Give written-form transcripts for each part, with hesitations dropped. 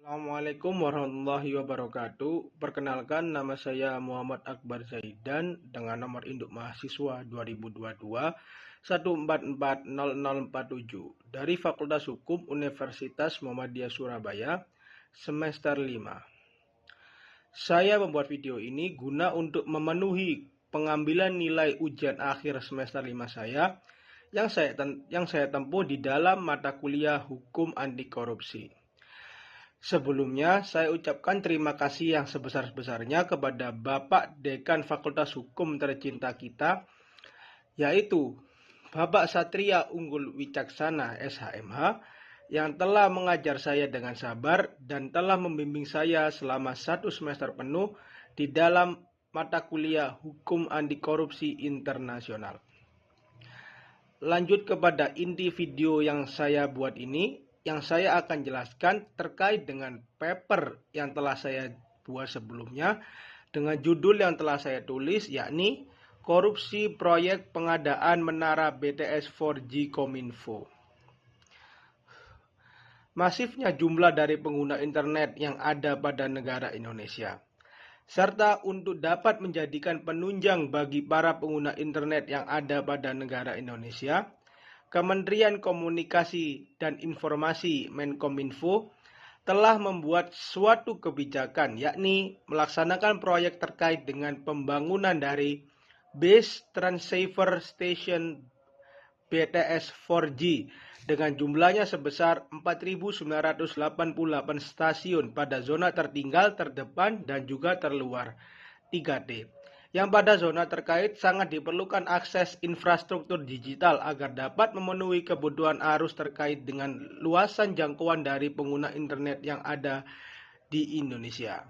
Assalamualaikum warahmatullahi wabarakatuh. Perkenalkan, nama saya Muhammad Akbar Zaidan dengan nomor induk mahasiswa 2022 1440047 dari Fakultas Hukum Universitas Muhammadiyah Surabaya semester 5. Saya membuat video ini guna untuk memenuhi pengambilan nilai ujian akhir semester 5 saya yang saya tempuh di dalam mata kuliah Hukum Anti Korupsi. Sebelumnya, saya ucapkan terima kasih yang sebesar-besarnya kepada Bapak Dekan Fakultas Hukum tercinta kita, yaitu Bapak Satria Unggul Wicaksana SHMH, yang telah mengajar saya dengan sabar dan telah membimbing saya selama 1 semester penuh di dalam mata kuliah Hukum Anti Korupsi Internasional. Lanjut kepada inti video yang saya buat ini, yang saya akan jelaskan terkait dengan paper yang telah saya buat sebelumnya dengan judul yang telah saya tulis, yakni Korupsi Proyek Pengadaan Menara BTS 4G Kominfo. Masifnya jumlah dari pengguna internet yang ada pada negara Indonesia, serta untuk dapat menjadikan penunjang bagi para pengguna internet yang ada pada negara Indonesia, Kementerian Komunikasi dan Informasi Menkominfo telah membuat suatu kebijakan, yakni melaksanakan proyek terkait dengan pembangunan dari Base Transceiver Station BTS 4G dengan jumlahnya sebesar 4.988 stasiun pada zona tertinggal, terdepan, dan juga terluar 3T. Yang pada zona terkait sangat diperlukan akses infrastruktur digital agar dapat memenuhi kebutuhan arus terkait dengan luasan jangkauan dari pengguna internet yang ada di Indonesia.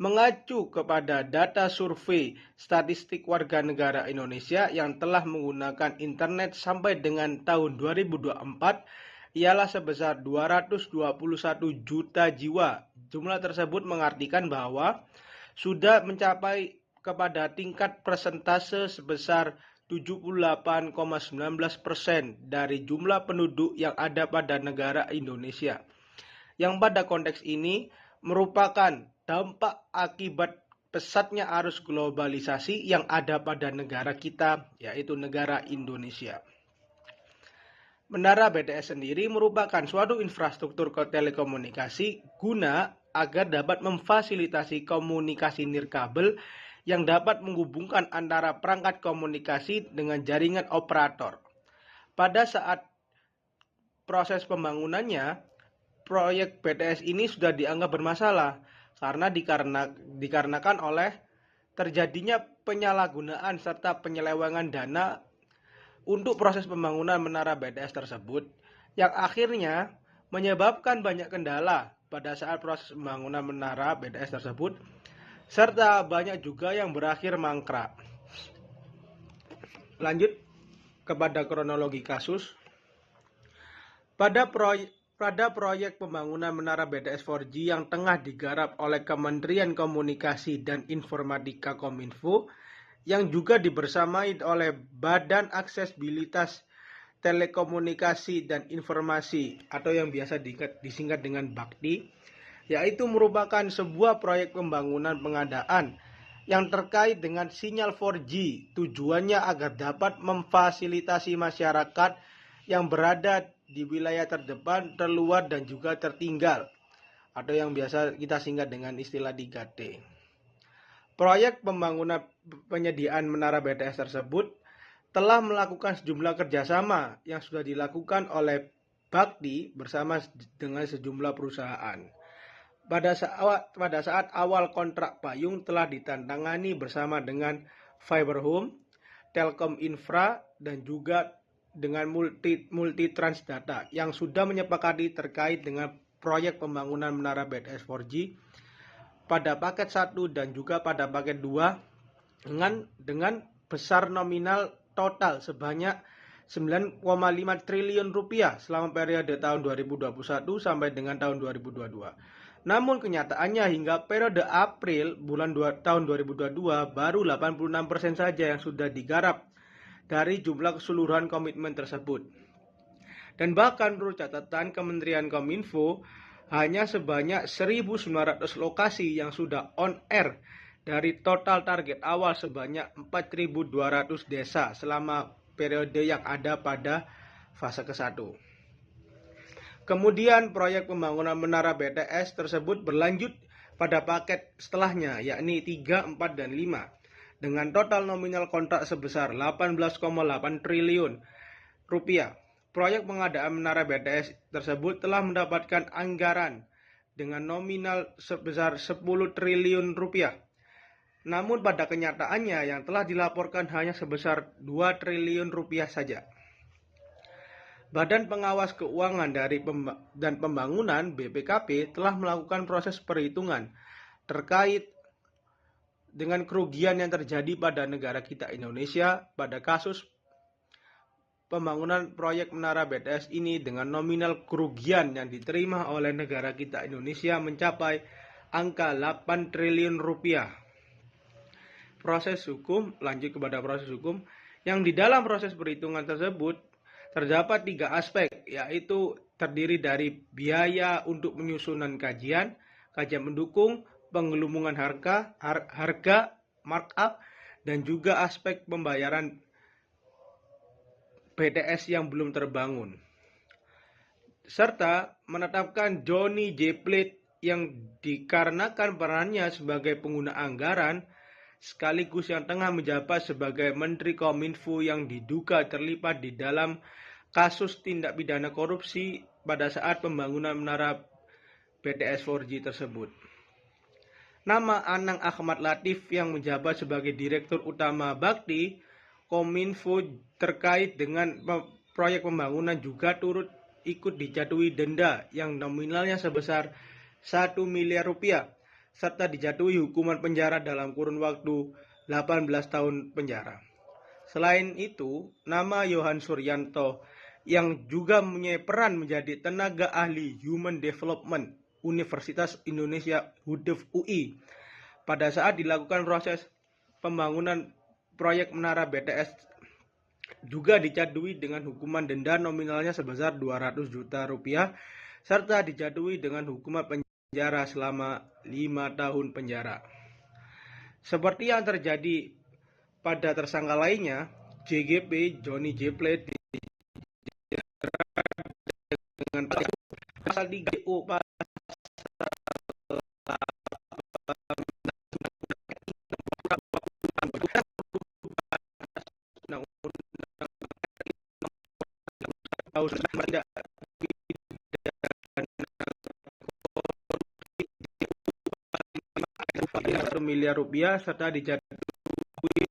Mengacu kepada data survei statistik warga negara Indonesia yang telah menggunakan internet sampai dengan tahun 2024 ialah sebesar 221 juta jiwa. Jumlah tersebut mengartikan bahwa sudah mencapai kepada tingkat persentase sebesar 78,19% dari jumlah penduduk yang ada pada negara Indonesia. Yang pada konteks ini merupakan dampak akibat pesatnya arus globalisasi yang ada pada negara kita, yaitu negara Indonesia. Menara BTS sendiri merupakan suatu infrastruktur telekomunikasi guna agar dapat memfasilitasi komunikasi nirkabel yang dapat menghubungkan antara perangkat komunikasi dengan jaringan operator. Pada saat proses pembangunannya, proyek BTS ini sudah dianggap bermasalah karena dikarenakan oleh terjadinya penyalahgunaan serta penyelewengan dana untuk proses pembangunan menara BTS tersebut, yang akhirnya menyebabkan banyak kendala pada saat proses pembangunan menara BTS tersebut, serta banyak juga yang berakhir mangkrak. Lanjut kepada kronologi kasus. Pada proyek pembangunan menara BTS 4G yang tengah digarap oleh Kementerian Komunikasi dan Informatika Kominfo, yang juga dibersamai oleh Badan Aksesibilitas Telekomunikasi dan Informasi atau yang biasa disingkat dengan BAKTI, yaitu merupakan sebuah proyek pembangunan pengadaan yang terkait dengan sinyal 4G, tujuannya agar dapat memfasilitasi masyarakat yang berada di wilayah terdepan, terluar, dan juga tertinggal, atau yang biasa kita singkat dengan istilah 3T. Proyek pembangunan penyediaan menara BTS tersebut telah melakukan sejumlah kerjasama yang sudah dilakukan oleh BAKTI bersama dengan sejumlah perusahaan. Pada saat awal kontrak payung telah ditandatangani bersama dengan Fiber Home, Telkom Infra, dan juga dengan Multitrans Data yang sudah menyepakati terkait dengan proyek pembangunan menara BTS 4G pada paket 1 dan juga pada paket 2 dengan besar nominal total sebanyak 9,5 triliun rupiah selama periode tahun 2021 sampai dengan tahun 2022. Namun kenyataannya hingga periode April tahun 2022 baru 86% saja yang sudah digarap dari jumlah keseluruhan komitmen tersebut. Dan bahkan menurut catatan Kementerian Kominfo, hanya sebanyak 1.900 lokasi yang sudah on air dari total target awal sebanyak 4.200 desa selama periode yang ada pada fase ke-1. Kemudian proyek pembangunan menara BTS tersebut berlanjut pada paket setelahnya, yakni 3, 4, dan 5, dengan total nominal kontrak sebesar 18,8 triliun rupiah. Proyek pengadaan menara BTS tersebut telah mendapatkan anggaran dengan nominal sebesar 10 triliun rupiah. Namun pada kenyataannya yang telah dilaporkan hanya sebesar 2 triliun rupiah saja. Badan Pengawas Keuangan dan Pembangunan (BPKP) telah melakukan proses perhitungan terkait dengan kerugian yang terjadi pada negara kita Indonesia pada kasus pembangunan proyek menara BTS ini, dengan nominal kerugian yang diterima oleh negara kita Indonesia mencapai angka 8 triliun rupiah. Lanjut kepada proses hukum, yang di dalam proses perhitungan tersebut terdapat 3 aspek, yaitu terdiri dari biaya untuk penyusunan kajian mendukung, penggelembungan harga, markup, dan juga aspek pembayaran BTS yang belum terbangun, serta menetapkan Johnny J. Plate yang dikarenakan perannya sebagai pengguna anggaran sekaligus yang tengah menjabat sebagai Menteri Kominfo yang diduga terlibat di dalam kasus tindak pidana korupsi pada saat pembangunan menara BTS 4G tersebut. Nama Anang Ahmad Latif yang menjabat sebagai Direktur Utama Bakti Kominfo terkait dengan proyek pembangunan juga turut ikut dijatuhi denda yang nominalnya sebesar 1 miliar rupiah, serta dijatuhi hukuman penjara dalam kurun waktu 18 tahun penjara. Selain itu, nama Yohan Suryanto yang juga mempunyai peran menjadi tenaga ahli Human Development Universitas Indonesia (HUDEF UI) pada saat dilakukan proses pembangunan proyek menara BTS juga dijatuhi dengan hukuman denda nominalnya sebesar 200 juta rupiah serta dijatuhi dengan hukuman penjara selama 5 tahun penjara. Seperti yang terjadi pada tersangka lainnya, JGP Johnny J. Plate dengan pasal 3 U tidak 1 miliar rupiah serta dijatuhi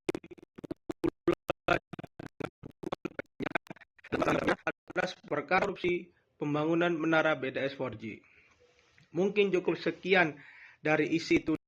atas perkara korupsi pembangunan menara BTS 4G. Mungkin cukup sekian dari isi tulisan.